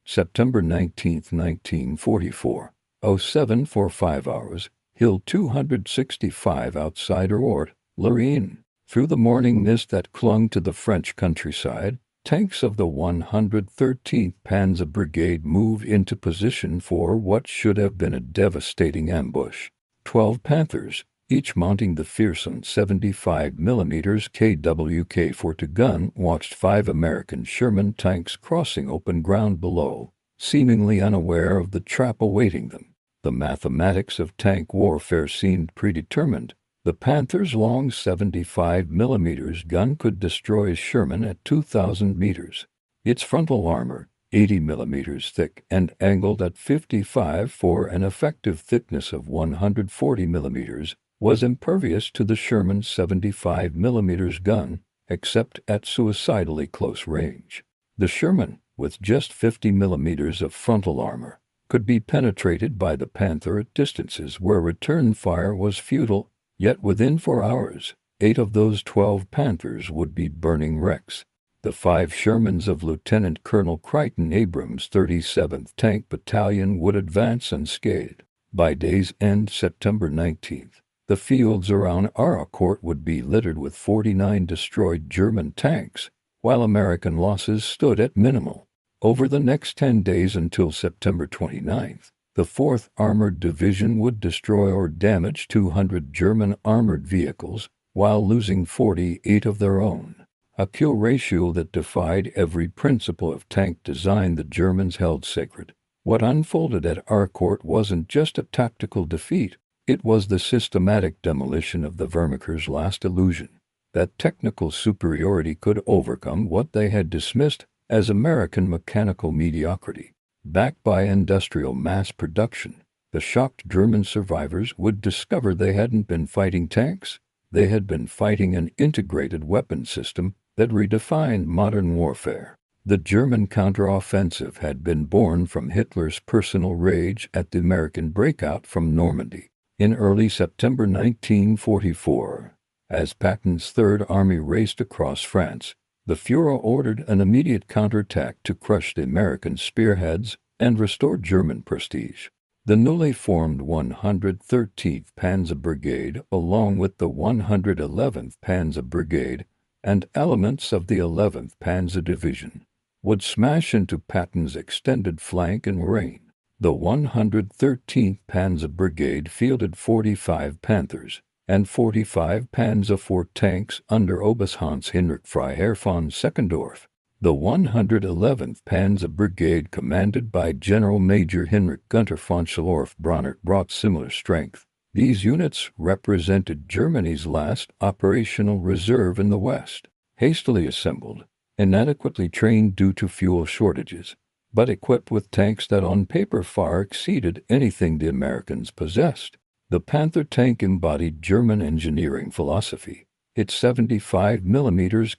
September 19, 1944, 07 for 5 hours, Hill 265 outside Arracourt, Lorraine. Through the morning mist that clung to the French countryside, tanks of the 113th Panzer Brigade moved into position for what should have been a devastating ambush. 12 Panthers, each mounting the fearsome 75mm KWK-40 gun, watched 5 American Sherman tanks crossing open ground below, seemingly unaware of the trap awaiting them. The mathematics of tank warfare seemed predetermined. The Panther's long 75mm gun could destroy a Sherman at 2,000 meters. Its frontal armor, 80mm thick and angled at 55 for an effective thickness of 140mm, was impervious to the Sherman's 75mm gun, except at suicidally close range. The Sherman, with just 50mm of frontal armor, could be penetrated by the Panther at distances where return fire was futile, yet within 4 hours, 8 of those 12 Panthers would be burning wrecks. The 5 Shermans of Lieutenant Colonel Creighton Abrams' 37th Tank Battalion would advance unscathed. By day's end, September 19th, the fields around Arracourt would be littered with 49 destroyed German tanks, while American losses stood at minimal. Over the next 10 days until September 29th, the 4th Armored Division would destroy or damage 200 German armored vehicles, while losing 48 of their own, a kill ratio that defied every principle of tank design the Germans held sacred. What unfolded at Arracourt wasn't just a tactical defeat, it was the systematic demolition of the Wehrmacht's last illusion, that technical superiority could overcome what they had dismissed as American mechanical mediocrity. Backed by industrial mass production, the shocked German survivors would discover they hadn't been fighting tanks, they had been fighting an integrated weapon system that redefined modern warfare. The German counteroffensive had been born from Hitler's personal rage at the American breakout from Normandy. In early September 1944, as Patton's Third Army raced across France, the Führer ordered an immediate counterattack to crush the American spearheads and restore German prestige. The newly formed 113th Panzer Brigade, along with the 111th Panzer Brigade and elements of the 11th Panzer Division, would smash into Patton's extended flank in Lorraine. The 113th Panzer Brigade fielded 45 Panthers and 45 Panzer IV tanks under Oberst Heinrich Freiherr von Seckendorf. The 111th Panzer Brigade, commanded by General Major Heinrich Gunther von Schorf-Bronner, brought similar strength. These units represented Germany's last operational reserve in the West, hastily assembled, inadequately trained due to fuel shortages, but equipped with tanks that on paper far exceeded anything the Americans possessed. The Panther tank embodied German engineering philosophy. Its 75mm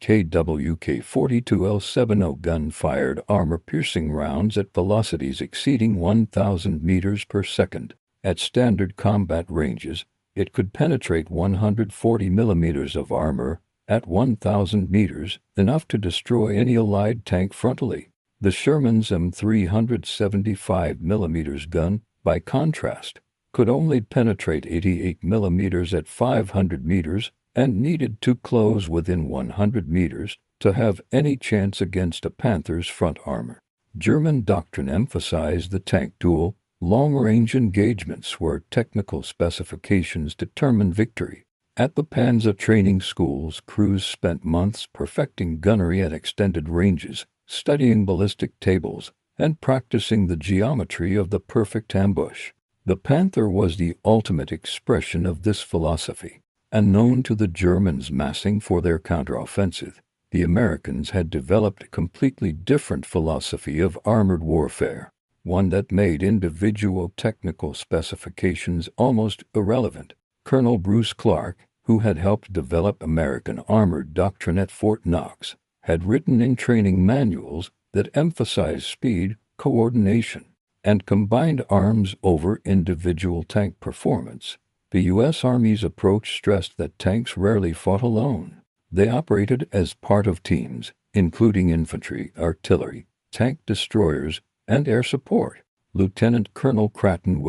KWK-42L70 gun fired armor-piercing rounds at velocities exceeding 1,000 meters per second. At standard combat ranges, it could penetrate 140mm of armor at 1,000 meters, enough to destroy any Allied tank frontally. The Sherman's M375mm gun, by contrast, could only penetrate 88mm at 500 meters and needed to close within 100 meters to have any chance against a Panther's front armor. German doctrine emphasized the tank duel, long-range engagements where technical specifications determined victory. At the Panzer training schools, crews spent months perfecting gunnery at extended ranges, studying ballistic tables, and practicing the geometry of the perfect ambush. The Panther was the ultimate expression of this philosophy. Unknown to the Germans massing for their counteroffensive, the Americans had developed a completely different philosophy of armored warfare, one that made individual technical specifications almost irrelevant. Colonel Bruce Clark, who had helped develop American armored doctrine at Fort Knox, had written in training manuals that emphasized speed, coordination, and combined arms over individual tank performance. The U.S. Army's approach stressed that tanks rarely fought alone. They operated as part of teams, including infantry, artillery, tank destroyers, and air support. Lieutenant Colonel Creighton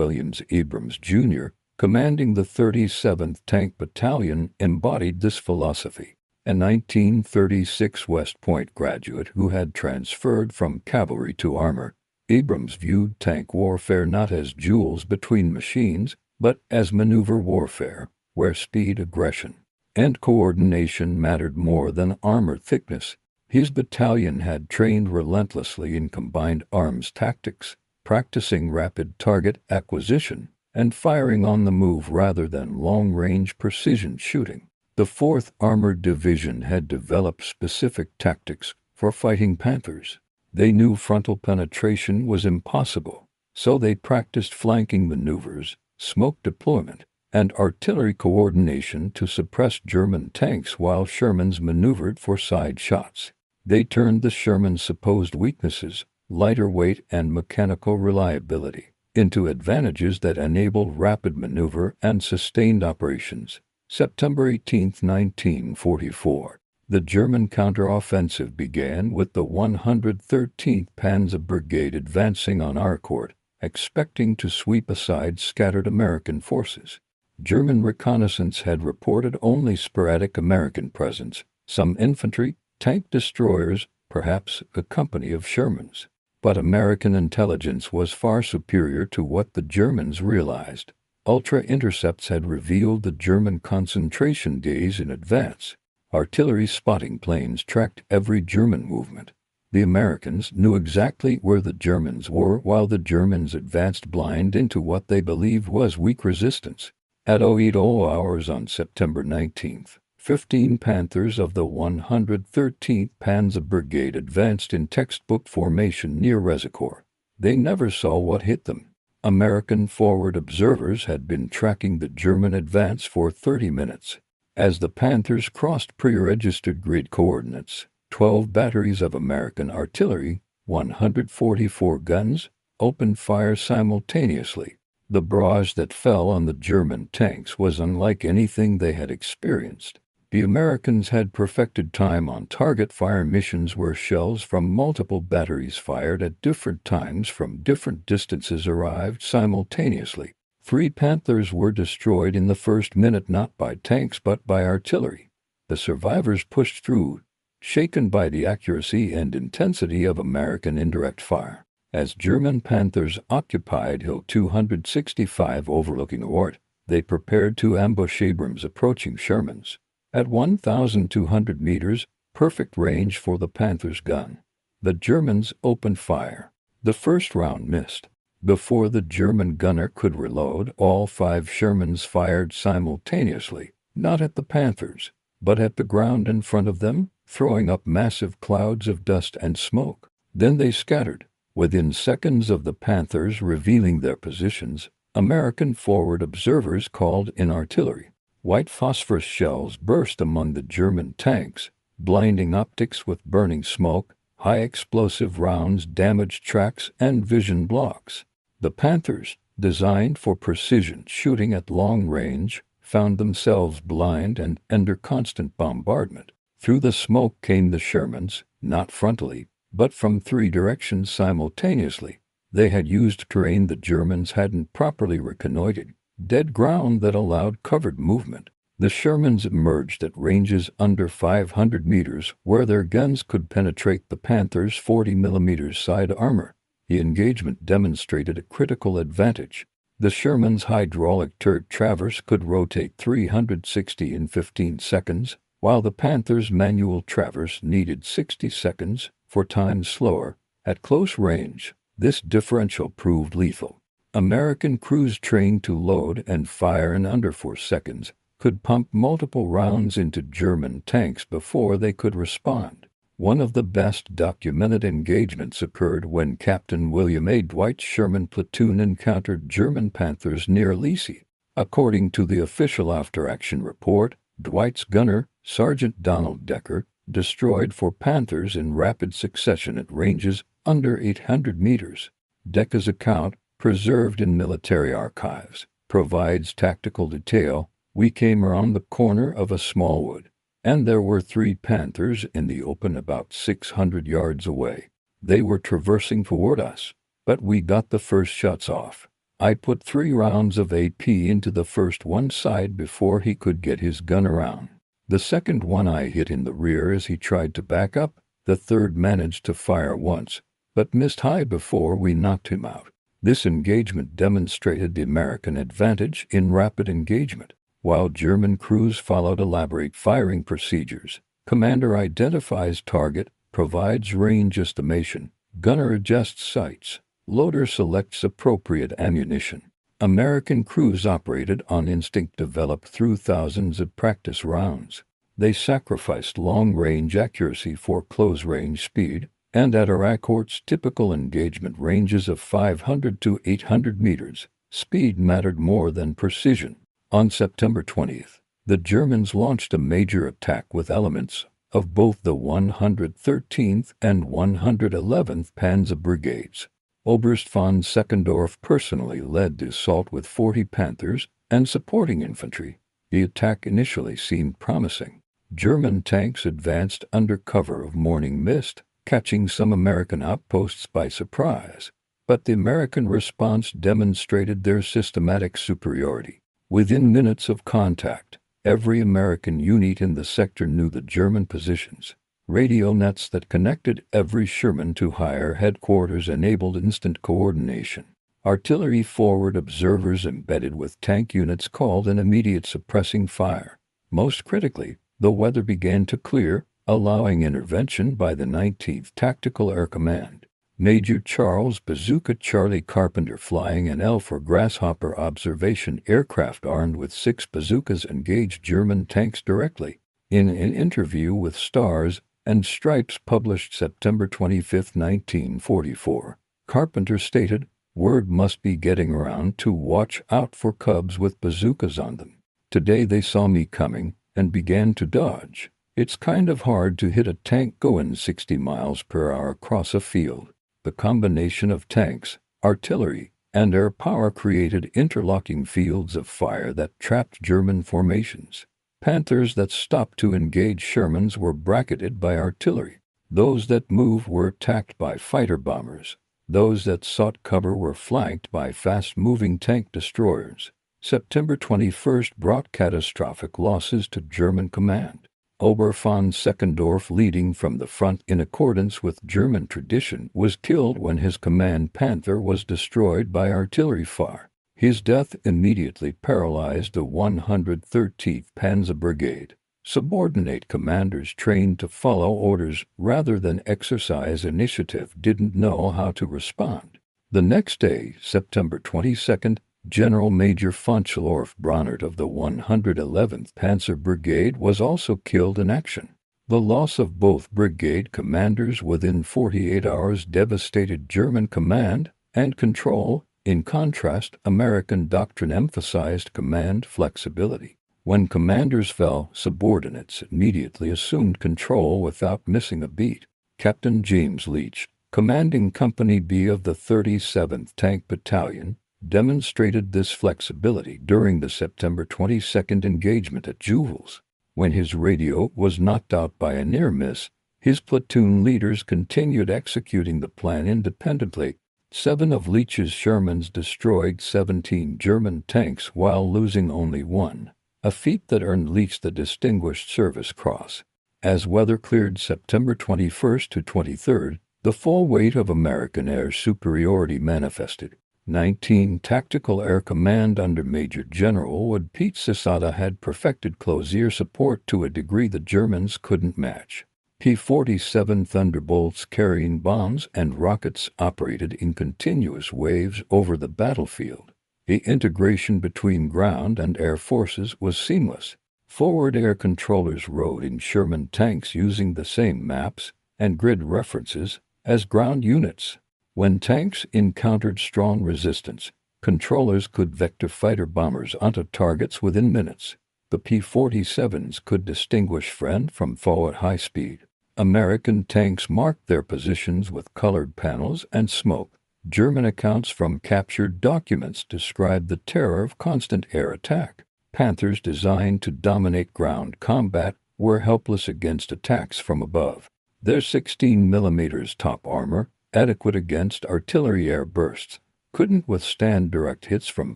Abrams, Jr., commanding the 37th Tank Battalion, embodied this philosophy. A 1936 West Point graduate who had transferred from cavalry to armor, Abrams viewed tank warfare not as duels between machines, but as maneuver warfare, where speed, aggression, and coordination mattered more than armor thickness. His battalion had trained relentlessly in combined arms tactics, practicing rapid target acquisition and firing on the move rather than long-range precision shooting. The 4th Armored Division had developed specific tactics for fighting Panthers. They knew frontal penetration was impossible, so they practiced flanking maneuvers, smoke deployment, and artillery coordination to suppress German tanks while Shermans maneuvered for side shots. They turned the Sherman's supposed weaknesses, lighter weight and mechanical reliability, into advantages that enabled rapid maneuver and sustained operations. September 18, 1944. The German counteroffensive began with the 113th Panzer Brigade advancing on Arracourt, expecting to sweep aside scattered American forces. German reconnaissance had reported only sporadic American presence, some infantry, tank destroyers, perhaps a company of Shermans. But American intelligence was far superior to what the Germans realized. Ultra-intercepts had revealed the German concentration days in advance. Artillery spotting planes tracked every German movement. The Americans knew exactly where the Germans were while the Germans advanced blind into what they believed was weak resistance. At 08:00 hours on September 19th, 15 Panthers of the 113th Panzer Brigade advanced in textbook formation near Arracourt. They never saw what hit them. American forward observers had been tracking the German advance for 30 minutes. As the Panthers crossed pre-registered grid coordinates, 12 batteries of American artillery, 144 guns, opened fire simultaneously. The barrage that fell on the German tanks was unlike anything they had experienced. The Americans had perfected time-on-target fire missions where shells from multiple batteries fired at different times from different distances arrived simultaneously. 3 Panthers were destroyed in the first minute not by tanks but by artillery. The survivors pushed through, shaken by the accuracy and intensity of American indirect fire. As German Panthers occupied Hill 265 overlooking Arracourt, they prepared to ambush Abrams' approaching Shermans. At 1,200 meters, perfect range for the Panther's gun, the Germans opened fire. The first round missed. Before the German gunner could reload, all 5 Shermans fired simultaneously, not at the Panthers, but at the ground in front of them, throwing up massive clouds of dust and smoke. Then they scattered. Within seconds of the Panthers revealing their positions, American forward observers called in artillery. White phosphorus shells burst among the German tanks, blinding optics with burning smoke. High explosive rounds damaged tracks and vision blocks. The Panthers, designed for precision shooting at long range, found themselves blind and under constant bombardment. Through the smoke came the Shermans, not frontally, but from 3 directions simultaneously. They had used terrain the Germans hadn't properly reconnoitered, dead ground that allowed covered movement. The Shermans emerged at ranges under 500 meters where their guns could penetrate the Panther's 40mm side armor. The engagement demonstrated a critical advantage. The Sherman's hydraulic turret traverse could rotate 360 in 15 seconds, while the Panther's manual traverse needed 60 seconds, 4 times slower. At close range, this differential proved lethal. American crews trained to load and fire in under 4 seconds could pump multiple rounds into German tanks before they could respond. One of the best documented engagements occurred when Captain William A. Dwight's Sherman platoon encountered German Panthers near Lisi. According to the official after-action report, Dwight's gunner, Sergeant Donald Decker, destroyed 4 Panthers in rapid succession at ranges under 800 meters. Decker's account, preserved in military archives, provides tactical detail. We came around the corner of a small wood, and there were 3 Panthers in the open about 600 yards away. They were traversing toward us. but we got the first shots off. I put 3 rounds of AP into the first one side before he could get his gun around. The second one I hit in the rear as he tried to back up. The third managed to fire once, but missed high before we knocked him out. This engagement demonstrated the American advantage in rapid engagement. While German crews followed elaborate firing procedures, commander identifies target, provides range estimation, gunner adjusts sights, loader selects appropriate ammunition. American crews operated on instinct developed through thousands of practice rounds. They sacrificed long-range accuracy for close-range speed, and at Arracourt's typical engagement ranges of 500 to 800 meters, speed mattered more than precision. On September 20th, the Germans launched a major attack with elements of both the 113th and 111th Panzer Brigades. Oberst von Seckendorf personally led the assault with 40 Panthers and supporting infantry. The attack initially seemed promising. German tanks advanced under cover of morning mist, catching some American outposts by surprise. But the American response demonstrated their systematic superiority. Within minutes of contact, every American unit in the sector knew the German positions. Radio nets that connected every Sherman to higher headquarters enabled instant coordination. Artillery forward observers embedded with tank units called an immediate suppressing fire. Most critically, the weather began to clear, allowing intervention by the 19th Tactical Air Command. Major Charles Bazooka Charlie Carpenter flying an L-4 Grasshopper observation aircraft armed with 6 bazookas engaged German tanks directly. In an interview with Stars and Stripes published September 25, 1944, Carpenter stated, "Word must be getting around to watch out for cubs with bazookas on them. Today they saw me coming and began to dodge. It's kind of hard to hit a tank going 60 miles per hour across a field." The combination of tanks, artillery, and air power created interlocking fields of fire that trapped German formations. Panthers that stopped to engage Shermans were bracketed by artillery. Those that moved were attacked by fighter bombers. Those that sought cover were flanked by fast-moving tank destroyers. September 21st brought catastrophic losses to German command. Oberst von Seckendorf, leading from the front in accordance with German tradition, was killed when his command Panther was destroyed by artillery fire. His death immediately paralyzed the 113th Panzer Brigade. Subordinate commanders trained to follow orders rather than exercise initiative didn't know how to respond. The next day, September 22nd, General Major Fonschelorf Braunert of the 111th Panzer Brigade was also killed in action. The loss of both brigade commanders within 48 hours devastated German command and control. In contrast, American doctrine emphasized command flexibility. When commanders fell, subordinates immediately assumed control without missing a beat. Captain James Leach, commanding Company B of the 37th Tank Battalion, demonstrated this flexibility during the September 22nd engagement at Jules. When his radio was knocked out by a near miss, his platoon leaders continued executing the plan independently. 7 of Leach's Shermans destroyed 17 German tanks while losing only 1, a feat that earned Leach the Distinguished Service Cross. As weather cleared September 21st to 23rd, the full weight of American air superiority manifested. 19 Tactical Air Command under Major General Wood Pete Sisada had perfected close-air support to a degree the Germans couldn't match. P-47 Thunderbolts carrying bombs and rockets operated in continuous waves over the battlefield. The integration between ground and air forces was seamless. Forward air controllers rode in Sherman tanks using the same maps and grid references as ground units. When tanks encountered strong resistance, controllers could vector fighter bombers onto targets within minutes. The P-47s could distinguish friend from foe at high speed. American tanks marked their positions with colored panels and smoke. German accounts from captured documents described the terror of constant air attack. Panthers designed to dominate ground combat were helpless against attacks from above. Their 16 mm top armor, adequate against artillery air bursts, couldn't withstand direct hits from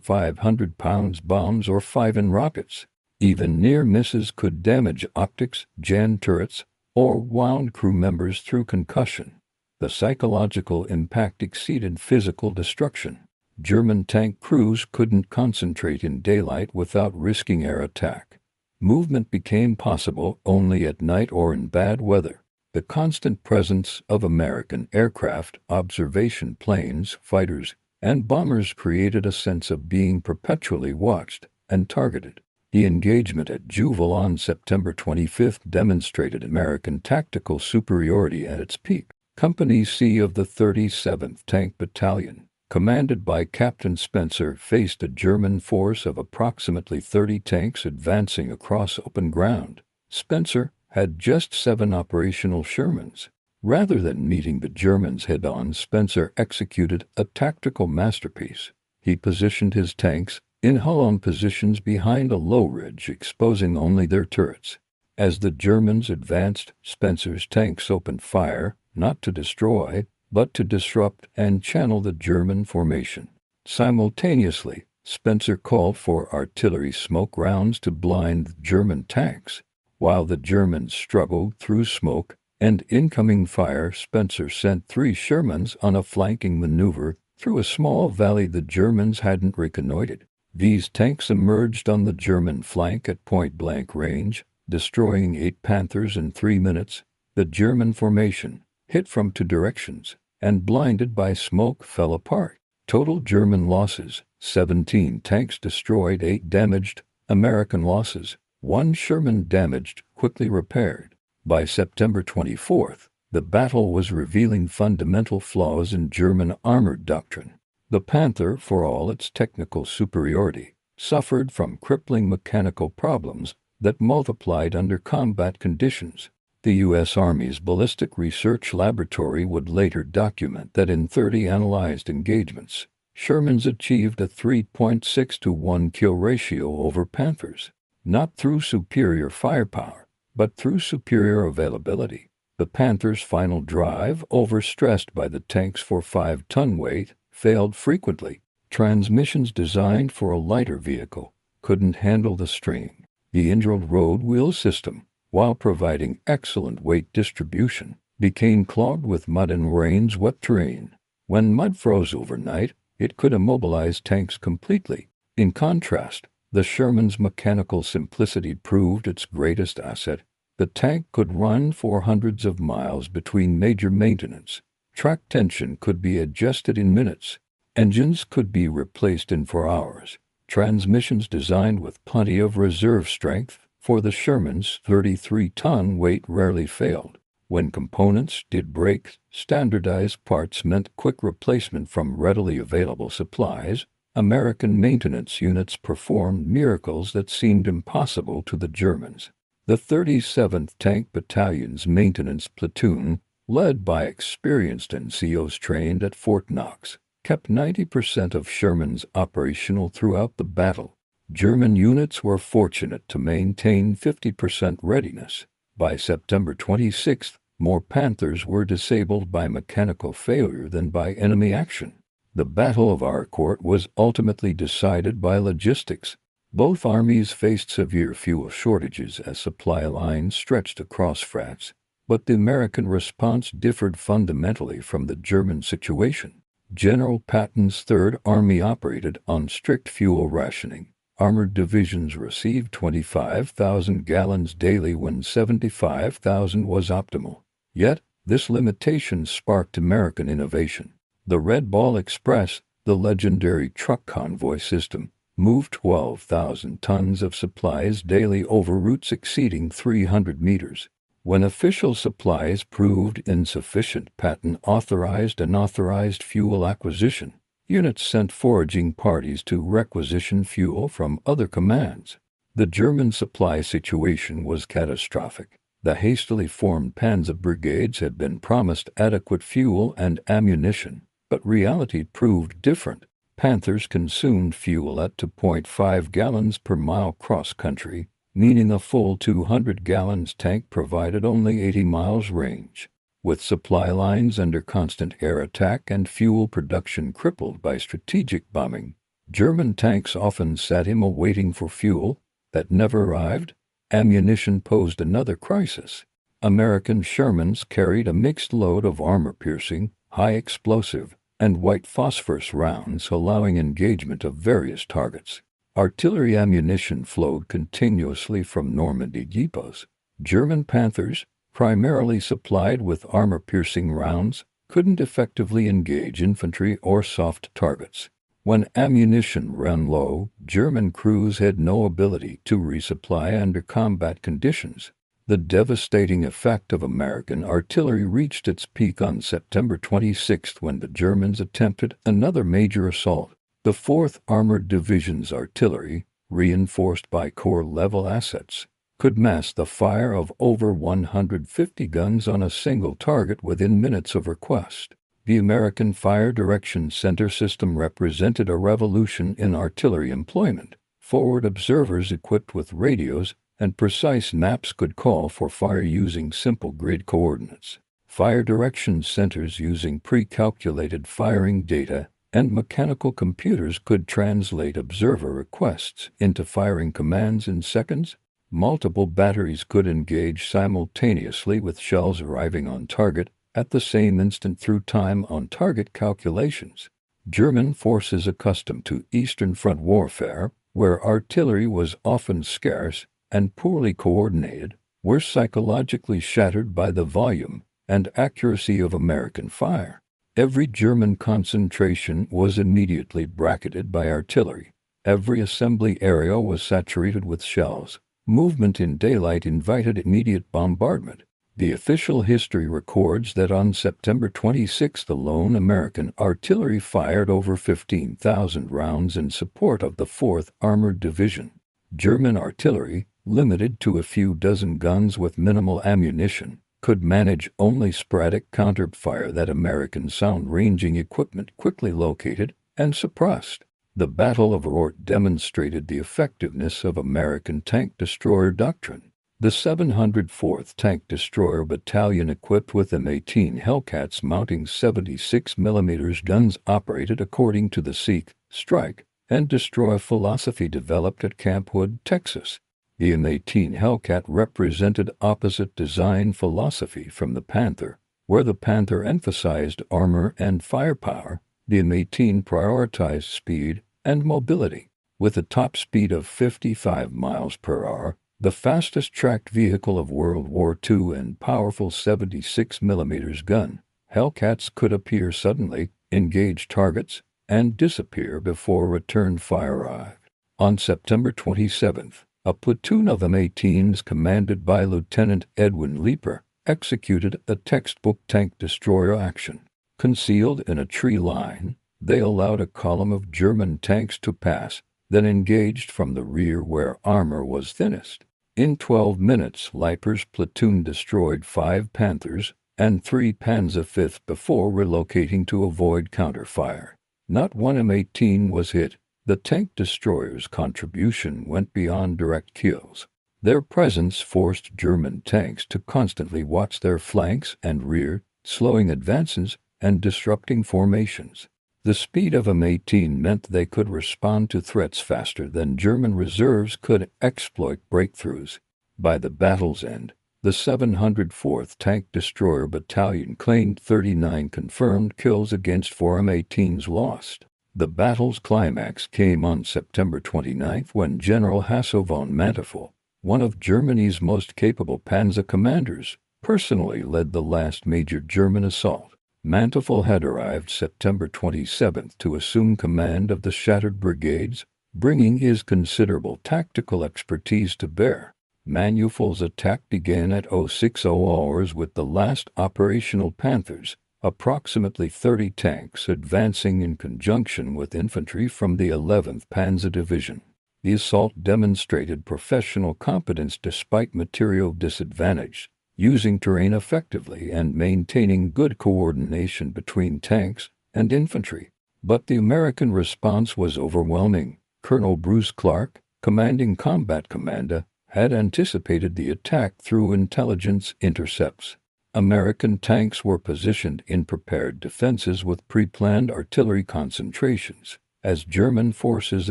500-pound bombs or 5-in rockets. Even near misses could damage optics, jan turrets, or wound crew members through concussion. The psychological impact exceeded physical destruction. German tank crews couldn't concentrate in daylight without risking air attack. Movement became possible only at night or in bad weather. The constant presence of American aircraft, observation planes, fighters, and bombers created a sense of being perpetually watched and targeted. The engagement at Juval on September 25 demonstrated American tactical superiority at its peak. Company C of the 37th Tank Battalion, commanded by Captain Spencer, faced a German force of approximately 30 tanks advancing across open ground. Spencer had just 7 operational Shermans. Rather than meeting the Germans head-on, Spencer executed a tactical masterpiece. He positioned his tanks in hull-on positions behind a low ridge, exposing only their turrets. As the Germans advanced, Spencer's tanks opened fire, not to destroy, but to disrupt and channel the German formation. Simultaneously, Spencer called for artillery smoke rounds to blind the German tanks. While the Germans struggled through smoke and incoming fire, Spencer sent 3 Shermans on a flanking maneuver through a small valley the Germans hadn't reconnoitered. These tanks emerged on the German flank at point-blank range, destroying 8 Panthers in 3 minutes. The German formation, hit from 2 directions and blinded by smoke, fell apart. Total German losses: 17 tanks destroyed, 8 damaged. American losses: 1 Sherman damaged, quickly repaired. By September 24, the battle was revealing fundamental flaws in German armored doctrine. The Panther, for all its technical superiority, suffered from crippling mechanical problems that multiplied under combat conditions. The U.S. Army's Ballistic Research Laboratory would later document that in 30 analyzed engagements, Shermans achieved a 3.6-to-1 kill ratio over Panthers, not through superior firepower, but through superior availability. The Panther's final drive, overstressed by the tank's 4.5-ton weight, failed frequently. Transmissions designed for a lighter vehicle couldn't handle the strain. The integral road wheel system, while providing excellent weight distribution, became clogged with mud in Lorraine's wet terrain. When mud froze overnight, it could immobilize tanks completely. In contrast, the Sherman's mechanical simplicity proved its greatest asset. The tank could run for hundreds of miles between major maintenance. Track tension could be adjusted in minutes. Engines could be replaced in 4 hours. Transmissions designed with plenty of reserve strength for the Sherman's 33-ton weight rarely failed. When components did break, standardized parts meant quick replacement from readily available supplies. American maintenance units performed miracles that seemed impossible to the Germans. The 37th Tank Battalion's maintenance platoon, led by experienced NCOs trained at Fort Knox, kept 90% of Shermans operational throughout the battle. German units were fortunate to maintain 50% readiness. By September 26, more Panthers were disabled by mechanical failure than by enemy action. The Battle of Arracourt was ultimately decided by logistics. Both armies faced severe fuel shortages as supply lines stretched across France, but the American response differed fundamentally from the German situation. General Patton's Third Army operated on strict fuel rationing. Armored divisions received 25,000 gallons daily when 75,000 was optimal. Yet, this limitation sparked American innovation. The Red Ball Express, the legendary truck convoy system, moved 12,000 tons of supplies daily over routes exceeding 300 meters. When official supplies proved insufficient, Patton authorized unauthorized fuel acquisition. Units sent foraging parties to requisition fuel from other commands. The German supply situation was catastrophic. The hastily formed Panzer brigades had been promised adequate fuel and ammunition, but reality proved different. Panthers consumed fuel at 2.5 gallons per mile cross-country, meaning a full 200 gallons tank provided only 80 miles range. With supply lines under constant air attack and fuel production crippled by strategic bombing, German tanks often sat waiting for fuel that never arrived. Ammunition posed another crisis. American Shermans carried a mixed load of armor-piercing, high-explosive, and white phosphorus rounds, allowing engagement of various targets. Artillery ammunition flowed continuously from Normandy depots. German Panthers, primarily supplied with armor-piercing rounds, couldn't effectively engage infantry or soft targets. When ammunition ran low, German crews had no ability to resupply under combat conditions. The devastating effect of American artillery reached its peak on September 26 when the Germans attempted another major assault. The 4th Armored Division's artillery, reinforced by Corps-level assets, could mass the fire of over 150 guns on a single target within minutes of request. The American Fire Direction Center system represented a revolution in artillery employment. Forward observers equipped with radios and precise maps could call for fire using simple grid coordinates. Fire direction centers using pre-calculated firing data and mechanical computers could translate observer requests into firing commands in seconds. Multiple batteries could engage simultaneously with shells arriving on target at the same instant through time-on-target calculations. German forces accustomed to Eastern Front warfare, where artillery was often scarce and poorly coordinated, were psychologically shattered by the volume and accuracy of American fire. Every German concentration was immediately bracketed by artillery. Every assembly area was saturated with shells. Movement in daylight invited immediate bombardment. The official history records that on September 26 alone American artillery fired over 15,000 rounds in support of the 4th Armored Division. German artillery, limited to a few dozen guns with minimal ammunition, could manage only sporadic counterfire that American sound-ranging equipment quickly located and suppressed. The Battle of Arracourt demonstrated the effectiveness of American tank destroyer doctrine. The 704th Tank Destroyer Battalion, equipped with M18 Hellcats mounting 76mm guns, operated according to the seek, strike, and destroy philosophy developed at Camp Hood, Texas. The M18 Hellcat represented opposite design philosophy from the Panther. Where the Panther emphasized armor and firepower, the M18 prioritized speed and mobility. With a top speed of 55 miles per hour, the fastest tracked vehicle of World War II and powerful 76mm gun, Hellcats could appear suddenly, engage targets, and disappear before return fire arrived. On September 27th, a platoon of M18s commanded by Lieutenant Edwin Leeper executed a textbook tank destroyer action. Concealed in a tree line, they allowed a column of German tanks to pass, then engaged from the rear where armor was thinnest. In 12 minutes, Leeper's platoon destroyed 5 Panthers and 3 Panzer V before relocating to avoid counterfire. Not one M18 was hit. The tank destroyers' contribution went beyond direct kills. Their presence forced German tanks to constantly watch their flanks and rear, slowing advances and disrupting formations. The speed of M18 meant they could respond to threats faster than German reserves could exploit breakthroughs. By the battle's end, the 704th Tank Destroyer Battalion claimed 39 confirmed kills against 4 M18s lost. The battle's climax came on September 29 when General Hasso von Manteuffel, one of Germany's most capable Panzer commanders, personally led the last major German assault. Manteuffel had arrived September 27 to assume command of the shattered brigades, bringing his considerable tactical expertise to bear. Manteuffel's attack began at 06:00 hours with the last operational Panthers, approximately 30 tanks, advancing in conjunction with infantry from the 11th Panzer Division. The assault demonstrated professional competence despite material disadvantage, using terrain effectively and maintaining good coordination between tanks and infantry. But the American response was overwhelming. Colonel Bruce Clark, commanding Combat Commando, had anticipated the attack through intelligence intercepts. American tanks were positioned in prepared defenses with pre-planned artillery concentrations. As German forces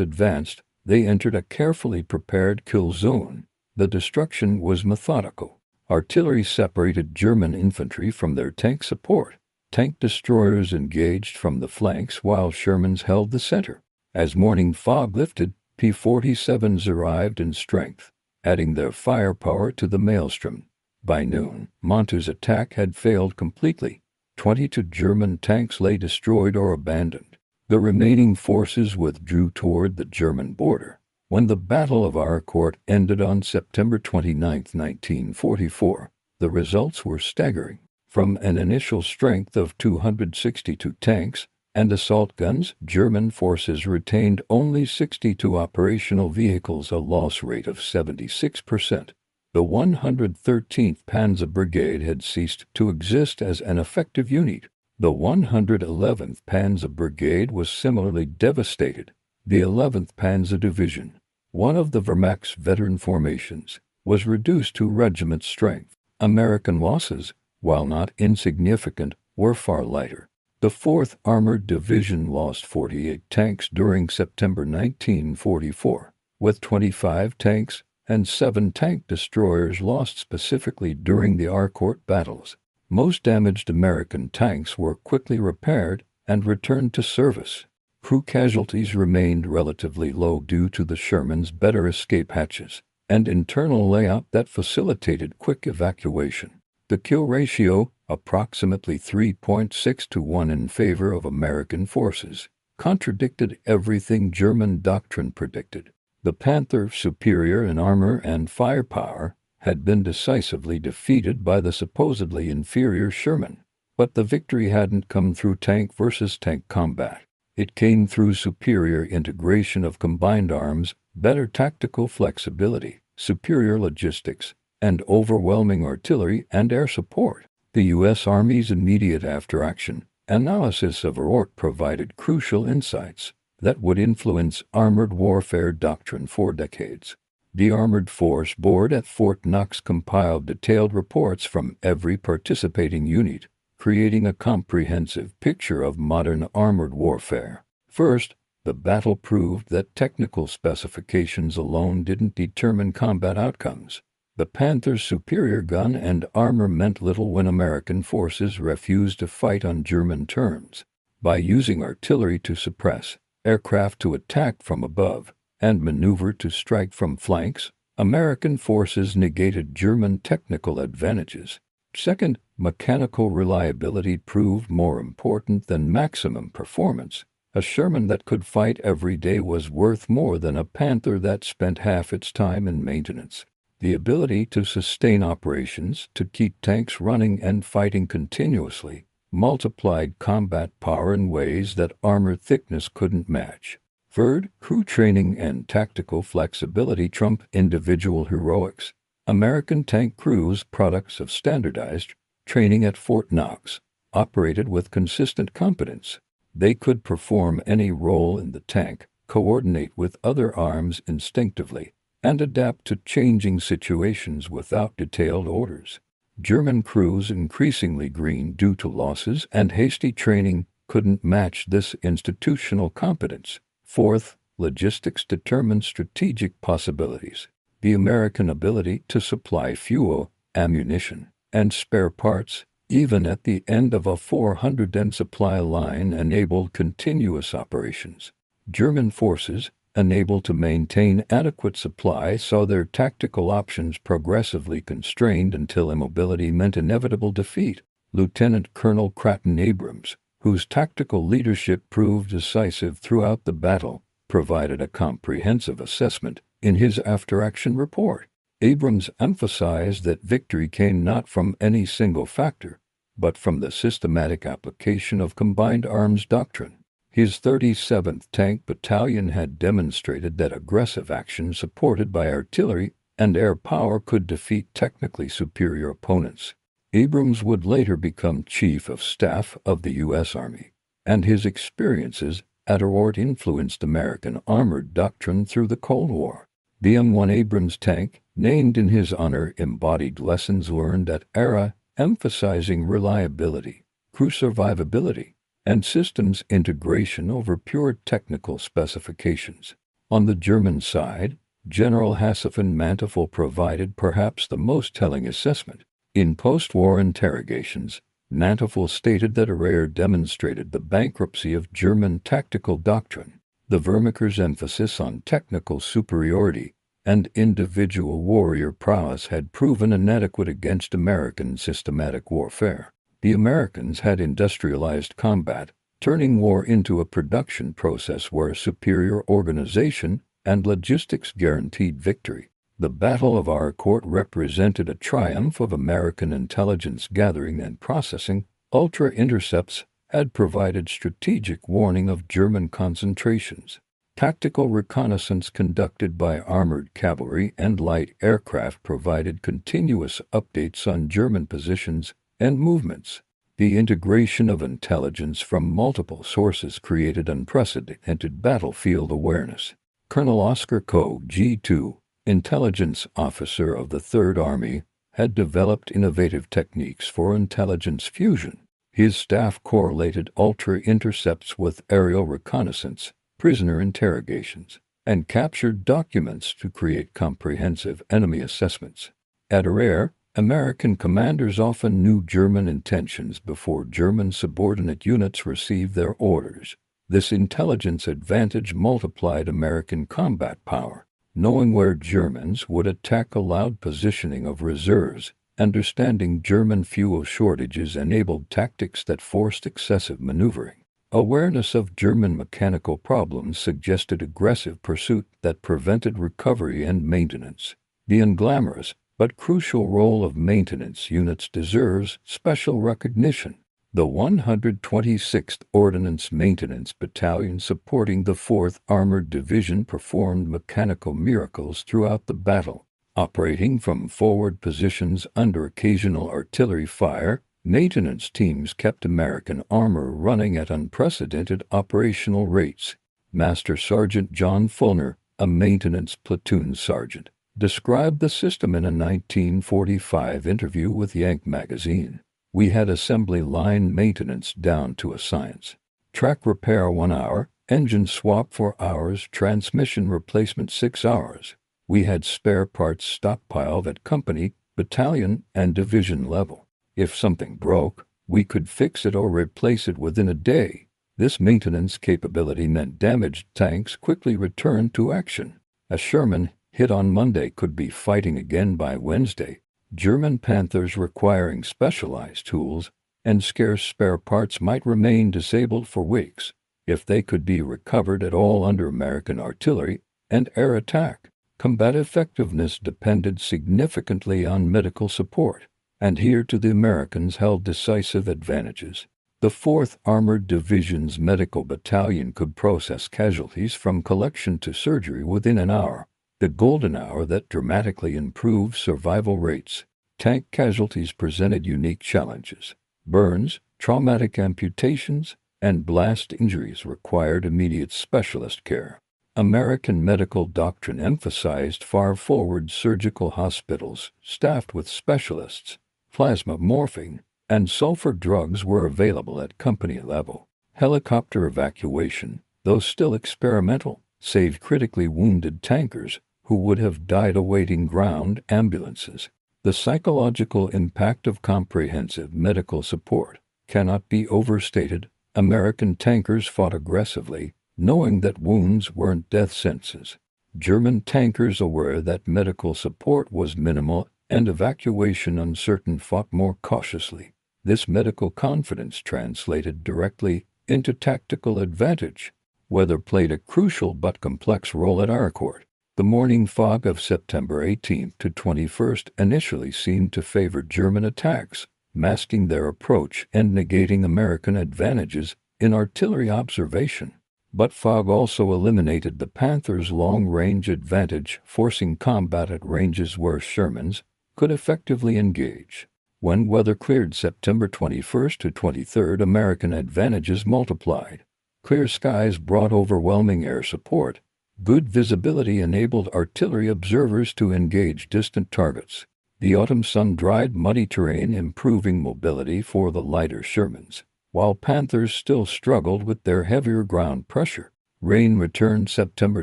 advanced, they entered a carefully prepared kill zone. The destruction was methodical. Artillery separated German infantry from their tank support. Tank destroyers engaged from the flanks while Shermans held the center. As morning fog lifted, P-47s arrived in strength, adding their firepower to the maelstrom. By noon, Monter's attack had failed completely. 22 German tanks lay destroyed or abandoned. The remaining forces withdrew toward the German border. When the Battle of Arracourt ended on September 29, 1944, the results were staggering. From an initial strength of 262 tanks and assault guns, German forces retained only 62 operational vehicles, a loss rate of 76%. The 113th Panzer Brigade had ceased to exist as an effective unit. The 111th Panzer Brigade was similarly devastated. The 11th Panzer Division, one of the Wehrmacht's veteran formations, was reduced to regiment strength. American losses, while not insignificant, were far lighter. The 4th Armored Division lost 48 tanks during September 1944, with 25 tanks and 7 tank destroyers lost specifically during the Arracourt battles. Most damaged American tanks were quickly repaired and returned to service. Crew casualties remained relatively low due to the Sherman's better escape hatches and internal layout that facilitated quick evacuation. The kill ratio, approximately 3.6 to 1 in favor of American forces, contradicted everything German doctrine predicted. The Panther, superior in armor and firepower, had been decisively defeated by the supposedly inferior Sherman. But the victory hadn't come through tank versus tank combat. It came through superior integration of combined arms, better tactical flexibility, superior logistics, and overwhelming artillery and air support. The U.S. Army's immediate after-action analysis of Arracourt provided crucial insights that would influence armored warfare doctrine for decades. The Armored Force Board at Fort Knox compiled detailed reports from every participating unit, creating a comprehensive picture of modern armored warfare. First, the battle proved that technical specifications alone didn't determine combat outcomes. The Panther's superior gun and armor meant little when American forces refused to fight on German terms. By using artillery to suppress, aircraft to attack from above, and maneuver to strike from flanks, American forces negated German technical advantages. Second, mechanical reliability proved more important than maximum performance. A Sherman that could fight every day was worth more than a Panther that spent half its time in maintenance. The ability to sustain operations, to keep tanks running and fighting continuously, multiplied combat power in ways that armor thickness couldn't match. Third, crew training and tactical flexibility trump individual heroics. American tank crews, products of standardized training at Fort Knox, operated with consistent competence. They could perform any role in the tank, coordinate with other arms instinctively, and adapt to changing situations without detailed orders. German crews, increasingly green due to losses and hasty training, couldn't match this institutional competence. Fourth, logistics determined strategic possibilities. The American ability to supply fuel, ammunition, and spare parts, even at the end of a 400-den supply line, enabled continuous operations. German forces, unable to maintain adequate supply, saw their tactical options progressively constrained until immobility meant inevitable defeat. Lieutenant Colonel Creighton Abrams, whose tactical leadership proved decisive throughout the battle, provided a comprehensive assessment in his after-action report. Abrams emphasized that victory came not from any single factor, but from the systematic application of combined arms doctrine. His 37th Tank Battalion had demonstrated that aggressive action supported by artillery and air power could defeat technically superior opponents. Abrams would later become Chief of Staff of the U.S. Army, and his experiences at Arracourt influenced American armored doctrine through the Cold War. The M1 Abrams tank, named in his honor, embodied lessons learned at Arra emphasizing reliability, crew survivability, and systems integration over pure technical specifications. On the German side, General Hasse-Manteuffel provided perhaps the most telling assessment. In post-war interrogations, Manteuffel stated that Arracourt demonstrated the bankruptcy of German tactical doctrine. The Wehrmacher's emphasis on technical superiority and individual warrior prowess had proven inadequate against American systematic warfare. The Americans had industrialized combat, turning war into a production process where superior organization and logistics guaranteed victory. The Battle of Arracourt represented a triumph of American intelligence gathering and processing. Ultra-intercepts had provided strategic warning of German concentrations. Tactical reconnaissance conducted by armored cavalry and light aircraft provided continuous updates on German positions and movements. The integration of intelligence from multiple sources created unprecedented battlefield awareness. Colonel Oscar Koch, G2, intelligence officer of the Third Army, had developed innovative techniques for intelligence fusion. His staff correlated ultra-intercepts with aerial reconnaissance, prisoner interrogations, and captured documents to create comprehensive enemy assessments. At Arracourt, American commanders often knew German intentions before German subordinate units received their orders. This intelligence advantage multiplied American combat power. Knowing where Germans would attack allowed positioning of reserves. Understanding German fuel shortages enabled tactics that forced excessive maneuvering. Awareness of German mechanical problems suggested aggressive pursuit that prevented recovery and maintenance. The unglamorous but crucial role of maintenance units deserves special recognition. The 126th Ordnance Maintenance Battalion supporting the 4th Armored Division performed mechanical miracles throughout the battle. Operating from forward positions under occasional artillery fire, maintenance teams kept American armor running at unprecedented operational rates. Master Sergeant John Fulner, a maintenance platoon sergeant, described the system in a 1945 interview with Yank magazine. We had assembly line maintenance down to a science. Track repair 1 hour, engine swap 4 hours, transmission replacement 6 hours. We had spare parts stockpiled at company, battalion, and division level. If something broke, we could fix it or replace it within a day. This maintenance capability meant damaged tanks quickly returned to action. A Sherman hit on Monday could be fighting again by Wednesday. German Panthers requiring specialized tools and scarce spare parts might remain disabled for weeks, if they could be recovered at all under American artillery and air attack. Combat effectiveness depended significantly on medical support, and here too the Americans held decisive advantages. The 4th Armored Division's medical battalion could process casualties from collection to surgery within an hour, the golden hour that dramatically improved survival rates. Tank casualties presented unique challenges. Burns, traumatic amputations, and blast injuries required immediate specialist care. American medical doctrine emphasized far-forward surgical hospitals staffed with specialists. Plasma morphine and sulfur drugs were available at company level. Helicopter evacuation, though still experimental, saved critically wounded tankers who would have died awaiting ground ambulances. The psychological impact of comprehensive medical support cannot be overstated. American tankers fought aggressively, knowing that wounds weren't death sentences. German tankers, aware that medical support was minimal and evacuation uncertain, fought more cautiously. This medical confidence translated directly into tactical advantage. Weather played a crucial but complex role at Arracourt. The morning fog of September 18th to 21st initially seemed to favor German attacks, masking their approach and negating American advantages in artillery observation. But fog also eliminated the Panthers' long-range advantage, forcing combat at ranges where Shermans could effectively engage. When weather cleared September 21st to 23rd, American advantages multiplied. Clear skies brought overwhelming air support. Good visibility enabled artillery observers to engage distant targets. The autumn sun dried muddy terrain, improving mobility for the lighter Shermans, while Panthers still struggled with their heavier ground pressure. Rain returned September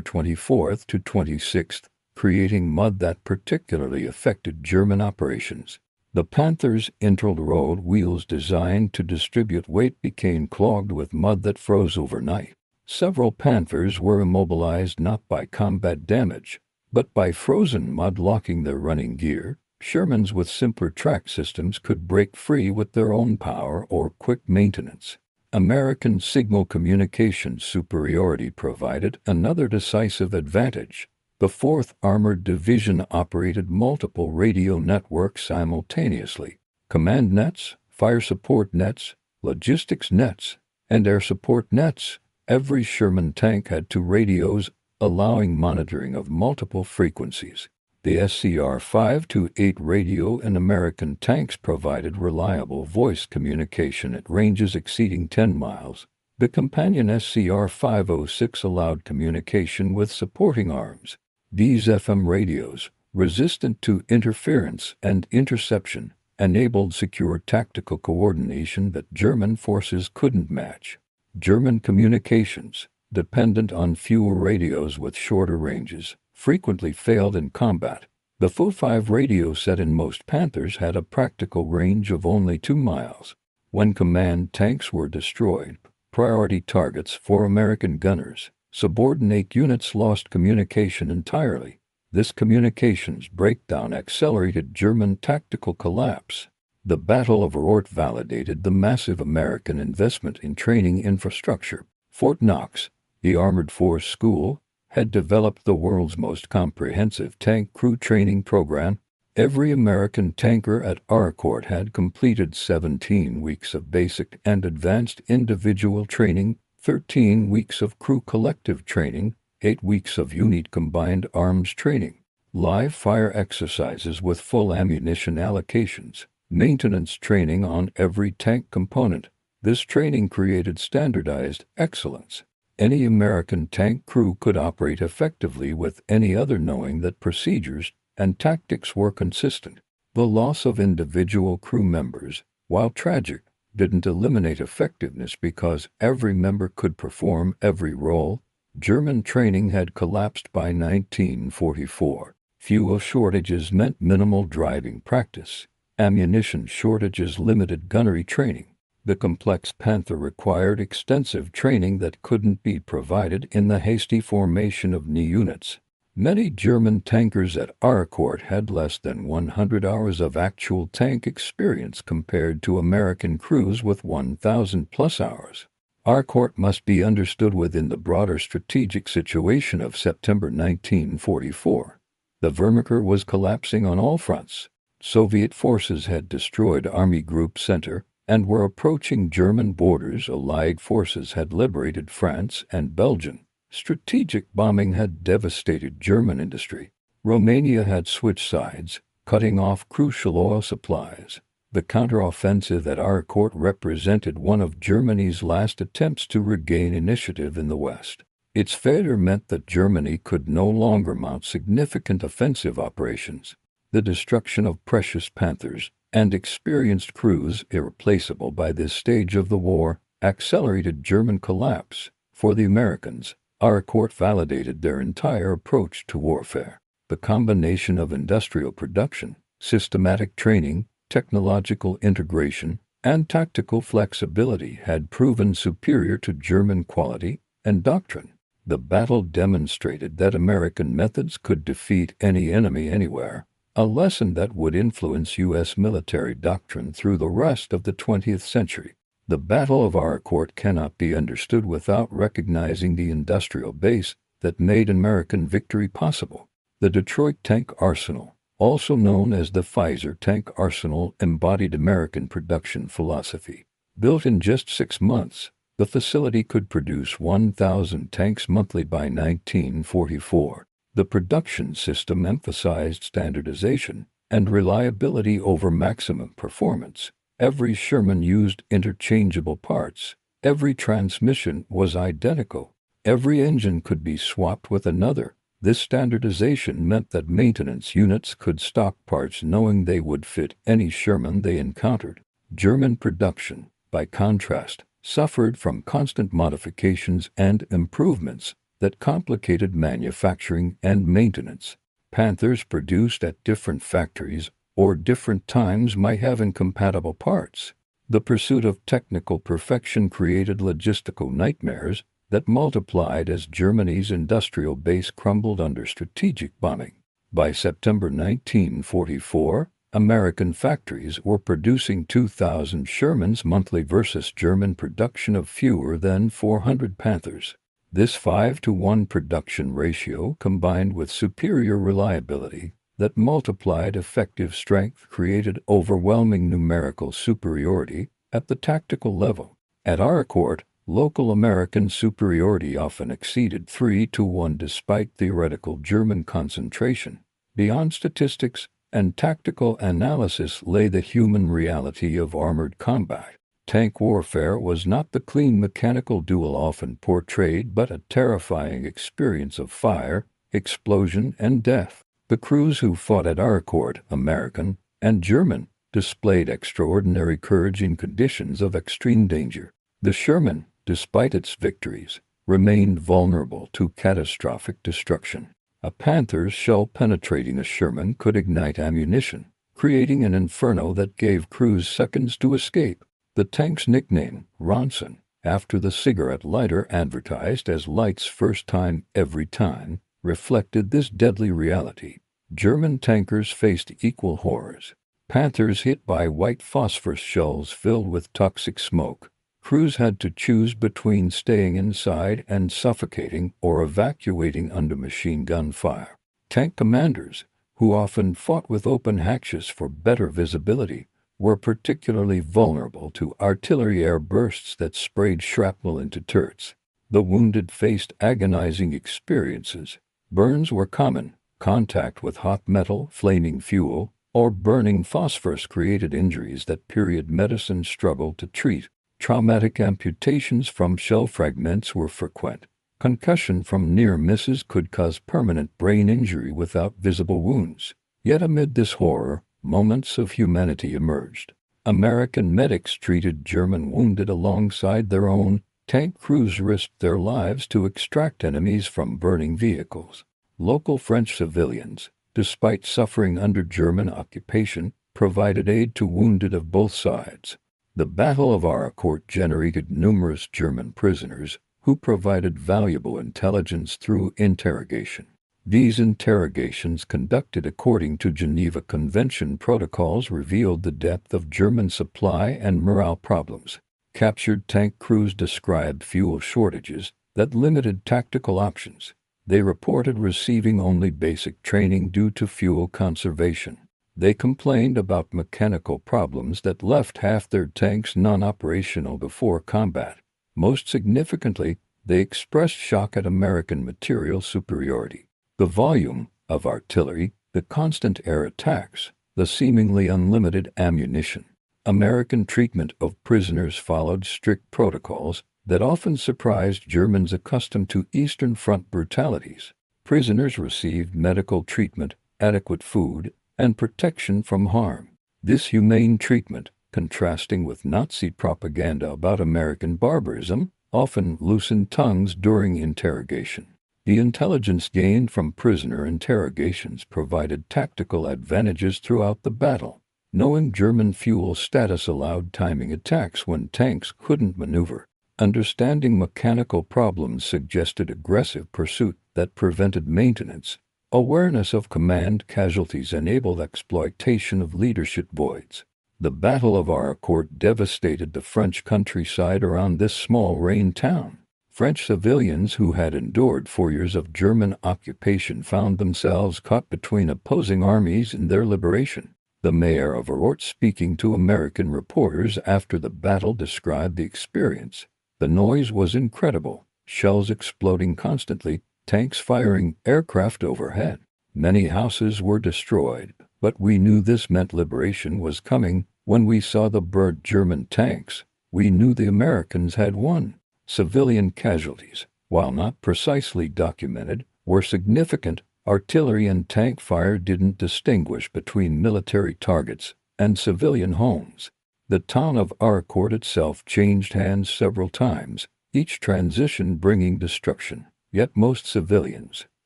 24th to 26th, creating mud that particularly affected German operations. The Panthers' inter-road wheels designed to distribute weight became clogged with mud that froze overnight. Several Panthers were immobilized not by combat damage, but by frozen mud locking their running gear. Shermans with simpler track systems could break free with their own power or quick maintenance. American signal communication superiority provided another decisive advantage. The 4th Armored Division operated multiple radio networks simultaneously: command nets, fire support nets, logistics nets, and air support nets. Every Sherman tank had 2 radios, allowing monitoring of multiple frequencies. The SCR-528 radio in American tanks provided reliable voice communication at ranges exceeding 10 miles. The companion SCR-506 allowed communication with supporting arms. These FM radios, resistant to interference and interception, enabled secure tactical coordination that German forces couldn't match. German communications, dependent on fewer radios with shorter ranges, frequently failed in combat. The Fu-5 radio set in most Panthers had a practical range of only 2 miles. When command tanks were destroyed, priority targets for American gunners, subordinate units lost communication entirely. This communications breakdown accelerated German tactical collapse. The Battle of Arracourt validated the massive American investment in training infrastructure. Fort Knox, the Armored Force School, had developed the world's most comprehensive tank crew training program. Every American tanker at Arracourt had completed 17 weeks of basic and advanced individual training, 13 weeks of crew collective training, 8 weeks of unit combined arms training, live fire exercises with full ammunition allocations, maintenance training on every tank component. This training created standardized excellence. Any American tank crew could operate effectively with any other, knowing that procedures and tactics were consistent. The loss of individual crew members, while tragic, didn't eliminate effectiveness because every member could perform every role. German training had collapsed by 1944. Fuel shortages meant minimal driving practice. Ammunition shortages limited gunnery training. The complex Panther required extensive training that couldn't be provided in the hasty formation of new units. Many German tankers at Arracourt had less than 100 hours of actual tank experience compared to American crews with 1,000+ hours. Arracourt must be understood within the broader strategic situation of September 1944. The Wehrmacht was collapsing on all fronts. Soviet forces had destroyed Army Group Center and were approaching German borders. Allied forces had liberated France and Belgium. Strategic bombing had devastated German industry. Romania had switched sides, cutting off crucial oil supplies. The counteroffensive at Arracourt represented one of Germany's last attempts to regain initiative in the West. Its failure meant that Germany could no longer mount significant offensive operations. The destruction of precious Panthers and experienced crews, irreplaceable by this stage of the war, accelerated German collapse. For the Americans, Arracourt validated their entire approach to warfare. The combination of industrial production, systematic training, technological integration, and tactical flexibility had proven superior to German quality and doctrine. The battle demonstrated that American methods could defeat any enemy anywhere, a lesson that would influence U.S. military doctrine through the rest of the 20th century. The Battle of Arracourt cannot be understood without recognizing the industrial base that made American victory possible. The Detroit Tank Arsenal, also known as the Pfizer Tank Arsenal, embodied American production philosophy. Built in just 6 months, the facility could produce 1,000 tanks monthly by 1944. The production system emphasized standardization and reliability over maximum performance. Every Sherman used interchangeable parts. Every transmission was identical. Every engine could be swapped with another. This standardization meant that maintenance units could stock parts knowing they would fit any Sherman they encountered. German production, by contrast, suffered from constant modifications and improvements that complicated manufacturing and maintenance. Panthers produced at different factories or different times might have incompatible parts. The pursuit of technical perfection created logistical nightmares that multiplied as Germany's industrial base crumbled under strategic bombing. By September 1944, American factories were producing 2,000 Shermans monthly versus German production of fewer than 400 Panthers. This 5-to-1 production ratio, combined with superior reliability that multiplied effective strength, created overwhelming numerical superiority at the tactical level. At Arracourt, local American superiority often exceeded 3-to-1 despite theoretical German concentration. Beyond statistics and tactical analysis lay the human reality of armored combat. Tank warfare was not the clean mechanical duel often portrayed, but a terrifying experience of fire, explosion, and death. The crews who fought at Arracourt, American and German, displayed extraordinary courage in conditions of extreme danger. The Sherman, despite its victories, remained vulnerable to catastrophic destruction. A Panther's shell penetrating a Sherman could ignite ammunition, creating an inferno that gave crews seconds to escape. The tank's nickname, Ronson, after the cigarette lighter advertised as Light's first time every time, reflected this deadly reality. German tankers faced equal horrors. Panthers hit by white phosphorus shells filled with toxic smoke. Crews had to choose between staying inside and suffocating or evacuating under machine gun fire. Tank commanders, who often fought with open hatches for better visibility, were particularly vulnerable to artillery air bursts that sprayed shrapnel into turrets. The wounded faced agonizing experiences. Burns were common. Contact with hot metal, flaming fuel, or burning phosphorus created injuries that period medicine struggled to treat. Traumatic amputations from shell fragments were frequent. Concussion from near misses could cause permanent brain injury without visible wounds. Yet amid this horror, moments of humanity emerged. American medics treated German wounded alongside their own. Tank crews risked their lives to extract enemies from burning vehicles. Local French civilians, despite suffering under German occupation, provided aid to wounded of both sides. The Battle of Arracourt generated numerous German prisoners who provided valuable intelligence through interrogation. These interrogations, conducted according to Geneva Convention protocols, revealed the depth of German supply and morale problems. Captured tank crews described fuel shortages that limited tactical options. They reported receiving only basic training due to fuel conservation. They complained about mechanical problems that left half their tanks non-operational before combat. Most significantly, they expressed shock at American material superiority. The volume of artillery, the constant air attacks, the seemingly unlimited ammunition. American treatment of prisoners followed strict protocols that often surprised Germans accustomed to Eastern Front brutalities. Prisoners received medical treatment, adequate food, and protection from harm. This humane treatment, contrasting with Nazi propaganda about American barbarism, often loosened tongues during interrogation. The intelligence gained from prisoner interrogations provided tactical advantages throughout the battle. Knowing German fuel status allowed timing attacks when tanks couldn't maneuver. Understanding mechanical problems suggested aggressive pursuit that prevented maintenance. Awareness of command casualties enabled exploitation of leadership voids. The Battle of Arracourt devastated the French countryside around this small Lorraine town. French civilians who had endured 4 years of German occupation found themselves caught between opposing armies in their liberation. The mayor of Arracourt, speaking to American reporters after the battle, described the experience. The noise was incredible, shells exploding constantly, tanks firing, aircraft overhead. Many houses were destroyed, but we knew this meant liberation was coming. When we saw the burnt German tanks, we knew the Americans had won. Civilian casualties, while not precisely documented, were significant. Artillery and tank fire didn't distinguish between military targets and civilian homes. The town of Arracourt itself changed hands several times, each transition bringing destruction. Yet most civilians,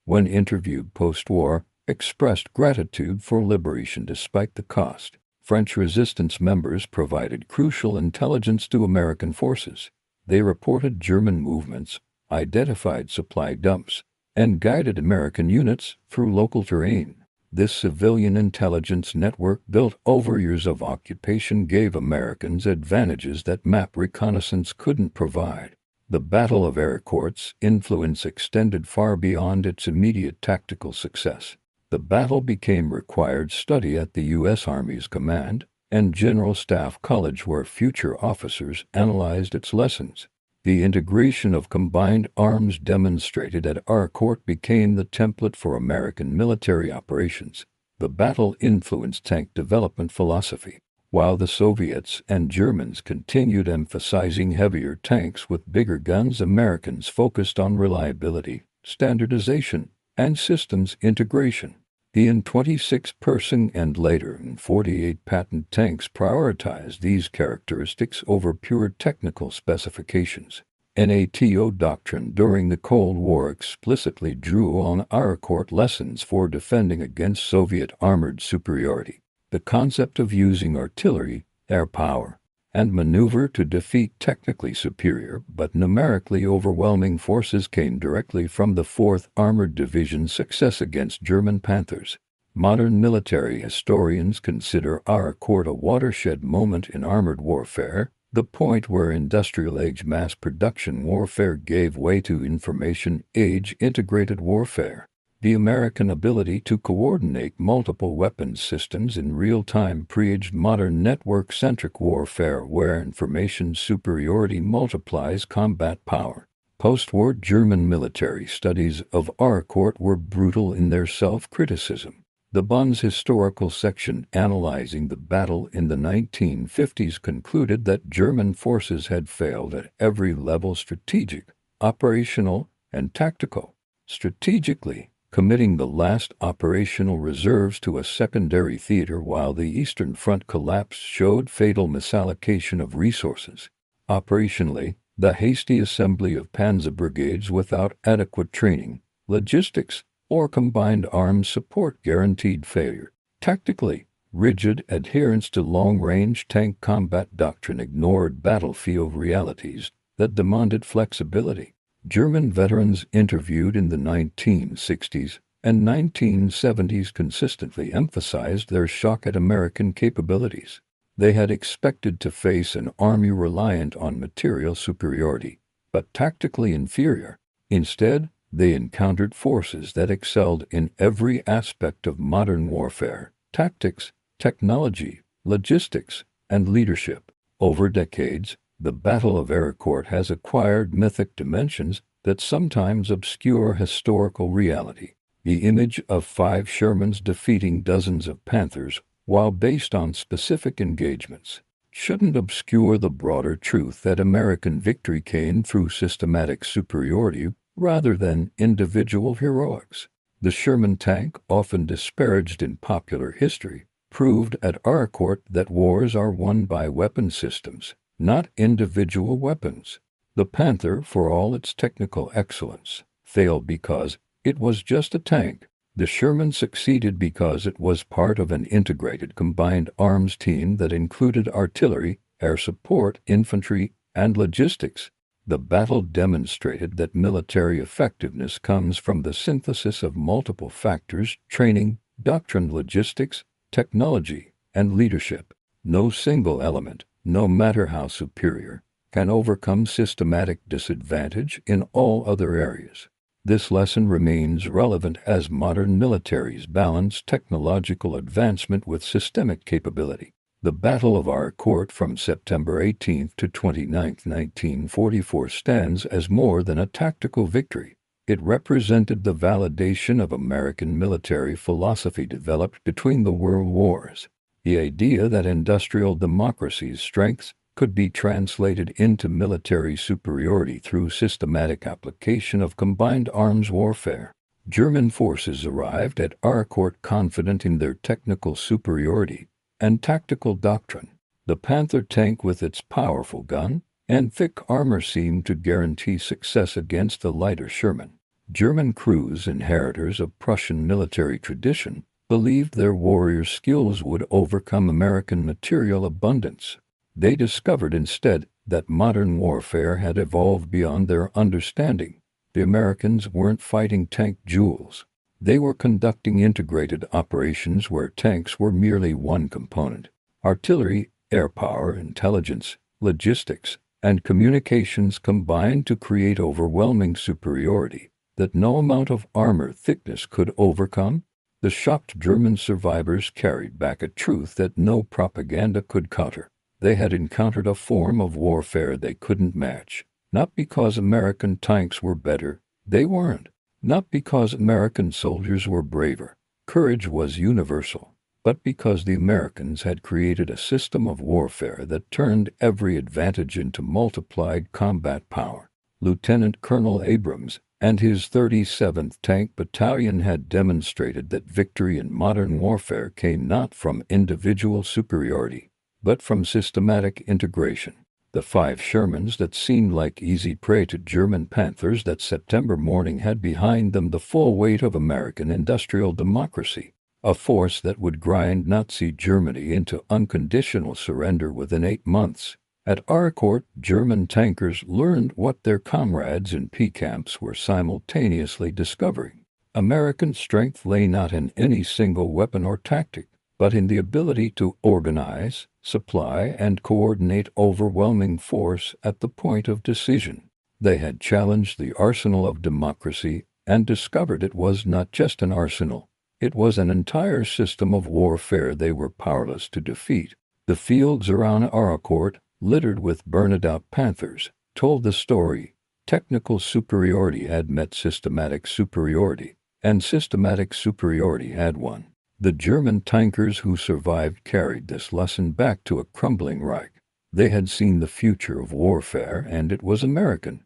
when interviewed post-war, expressed gratitude for liberation despite the cost. French resistance members provided crucial intelligence to American forces. They reported German movements, identified supply dumps, and guided American units through local terrain. This civilian intelligence network, built over years of occupation, gave Americans advantages that map reconnaissance couldn't provide. The Battle of Arracourt's influence extended far beyond its immediate tactical success. The battle became required study at the U.S. Army's Command and General Staff College, where future officers analyzed its lessons. The integration of combined arms demonstrated at Arracourt became the template for American military operations. The battle influenced tank development philosophy. While the Soviets and Germans continued emphasizing heavier tanks with bigger guns, Americans focused on reliability, standardization, and systems integration. The In-26 Pershing and later In-48 Patton tanks prioritized these characteristics over pure technical specifications. NATO doctrine during the Cold War explicitly drew on Arracourt lessons for defending against Soviet armored superiority. The concept of using artillery, air power, and maneuver to defeat technically superior but numerically overwhelming forces came directly from the 4th Armored Division's success against German Panthers. Modern military historians consider Arracourt a watershed moment in armored warfare, the point where industrial-age mass production warfare gave way to information-age integrated warfare. The American ability to coordinate multiple weapons systems in real time preaged modern network-centric warfare, where information superiority multiplies combat power. Post-war German military studies of Arracourt were brutal in their self-criticism. The Bund's historical section analyzing the battle in the 1950s concluded that German forces had failed at every level: strategic, operational, and tactical. Strategically, committing the last operational reserves to a secondary theater while the Eastern Front collapse showed fatal misallocation of resources. Operationally, the hasty assembly of panzer brigades without adequate training, logistics, or combined arms support guaranteed failure. Tactically, rigid adherence to long-range tank combat doctrine ignored battlefield realities that demanded flexibility. German veterans interviewed in the 1960s and 1970s consistently emphasized their shock at American capabilities. They had expected to face an army reliant on material superiority, but tactically inferior. Instead, they encountered forces that excelled in every aspect of modern warfare: tactics, technology, logistics, and leadership. Over decades, the Battle of Arracourt has acquired mythic dimensions that sometimes obscure historical reality. The image of 5 Shermans defeating dozens of Panthers, while based on specific engagements, shouldn't obscure the broader truth that American victory came through systematic superiority rather than individual heroics. The Sherman tank, often disparaged in popular history, proved at Arracourt that wars are won by weapon systems, not individual weapons. The Panther, for all its technical excellence, failed because it was just a tank. The Sherman succeeded because it was part of an integrated combined arms team that included artillery, air support, infantry, and logistics. The battle demonstrated that military effectiveness comes from the synthesis of multiple factors: training, doctrine, logistics, technology, and leadership. No single element, no matter how superior, can overcome systematic disadvantage in all other areas. This lesson remains relevant as modern militaries balance technological advancement with systemic capability. The Battle of Arracourt from September 18 to 29, 1944 stands as more than a tactical victory. It represented the validation of American military philosophy developed between the world wars. The idea that industrial democracy's strengths could be translated into military superiority through systematic application of combined arms warfare. German forces arrived at Arracourt confident in their technical superiority and tactical doctrine. The Panther tank with its powerful gun and thick armor seemed to guarantee success against the lighter Sherman. German crews, inheritors of Prussian military tradition, believed their warriors' skills would overcome American material abundance. They discovered instead that modern warfare had evolved beyond their understanding. The Americans weren't fighting tank duels. They were conducting integrated operations where tanks were merely one component. Artillery, air power, intelligence, logistics, and communications combined to create overwhelming superiority that no amount of armor thickness could overcome. The shocked German survivors carried back a truth that no propaganda could counter. They had encountered a form of warfare they couldn't match. Not because American tanks were better, they weren't. Not because American soldiers were braver, courage was universal, but because the Americans had created a system of warfare that turned every advantage into multiplied combat power. Lieutenant Colonel Abrams and his 37th Tank Battalion had demonstrated that victory in modern warfare came not from individual superiority, but from systematic integration. The 5 Shermans that seemed like easy prey to German Panthers that September morning had behind them the full weight of American industrial democracy, a force that would grind Nazi Germany into unconditional surrender within 8 months. At Arracourt, German tankers learned what their comrades in P camps were simultaneously discovering. American strength lay not in any single weapon or tactic, but in the ability to organize, supply, and coordinate overwhelming force at the point of decision. They had challenged the arsenal of democracy and discovered it was not just an arsenal. It was an entire system of warfare they were powerless to defeat. The fields around Arracourt, littered with burned-out Panthers, told the story. Technical superiority had met systematic superiority, and systematic superiority had won. The German tankers who survived carried this lesson back to a crumbling Reich. They had seen the future of warfare, and it was American.